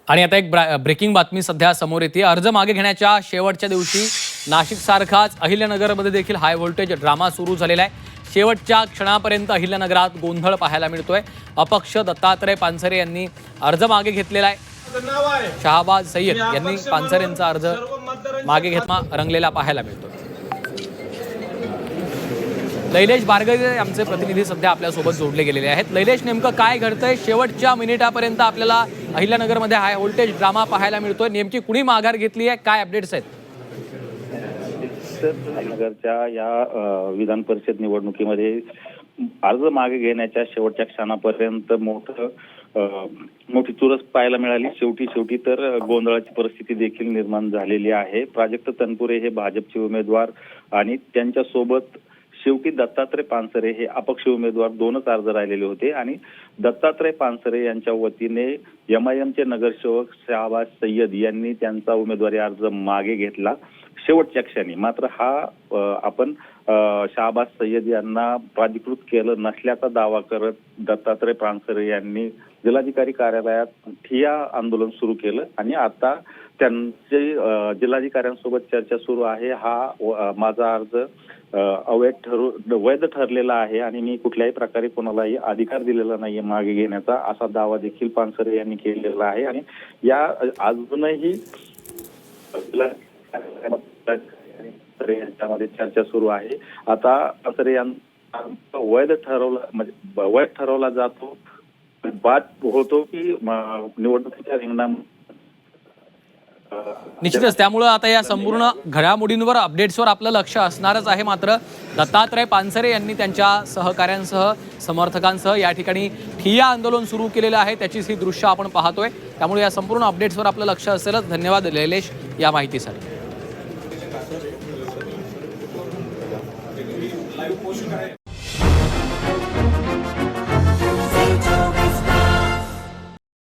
आणि आता एक ब्रेकिंग बातमी सध्या समोर येते। अर्ज मागे घेण्याच्या शेवटच्या दिवशी नाशिक सारखाच अहिल्यानगरमध्ये देखील हाय व्होल्टेज ड्रामा सुरू झालेला आहे। शेवटच्या क्षणापर्यंत अहिल्यानगरात गोंधळ पाहायला मिळतोय। अपक्ष दत्तात्रय पानसरे यांनी अर्ज मागे घेतलेला आहे। शहाबाज सय्यद यांनी पानसरे यांचा अर्ज मागे घेतला रंगलेला पाहायला मिळतोय। लैलेश बारगजे आमचे प्रतिनिधी सध्या आपल्या सोबत जोडले गेलेले आहेत। लैलेश, नेमकं काय घडतंय? शेवटच्या मिनिटापर्यंत आपल्याला अहिल्यानगरमध्ये हाय व्होल्टेज ड्रामा पाहायला मिळतोय। नेमकी कुणी माघार घेतली आहे, काय अपडेट्स आहेत? अहिल्यानगरच्या या विधान परिषद निवडणुकीमध्ये अर्ज मागे घेण्याच्या शेवटच्या क्षणापर्यंत मोठी चुरस पाहायला मिळाली। शेवटी तर गोंधळाची परिस्थिती देखील निर्माण झालेली आहे। प्राजक्त तनपुरे हे भाजपचे उमेदवार आणि त्यांच्या सोबत शेवटी दत्तात्रय पानसरे हे अपक्ष उमेदवार दोनच अर्ज राहिलेले होते आणि दत्तात्रय पानसरे यांच्या वतीने एमआयएमचे नगरसेवक शहाबाज सय्यद यांनी त्यांचा उमेदवारी अर्ज मागे घेतला शेवटच्या क्षणी। मात्र आपण शहाबाज सय्यद यांना प्राधिकृत केलं नसल्याचा दावा करत दत्तात्रय पानसरे यांनी जिल्हाधिकारी कार्यालयात ठिय्या आंदोलन सुरू केलं आणि आता त्यांचे जिल्हाधिकाऱ्यांसोबत चर्चा सुरू आहे। हा माझा अर्ज वैध ठरलेला आहे आणि मी कुठल्याही प्रकारे कोणालाही अधिकार दिलेला नाहीये मागे घेण्याचा, असा दावा देखील पानसरे यांनी केलेला आहे। आणि या अजूनही यांच्यामध्ये चर्चा सुरू आहे। आता पानसरे यांचा वैध ठरवला जातो, बाद होतो की निवडणुकीच्या रिंगणात। निश्चितच त्यामुळे आता या संपूर्ण घडामोडींवर अपडेट्सवर आपलं लक्ष असणारच आहे। मात्र दत्तात्रय पानसरे यांनी त्यांच्या सहकाऱ्यांसह समर्थकांसह या ठिकाणी ठिय्या आंदोलन सुरू केलेलं आहे, त्याचीच ही दृश्य आपण पाहतोय। त्यामुळे या संपूर्ण अपडेट्सवर आपलं लक्ष असेलच। धन्यवाद लैलेश या माहितीसाठी।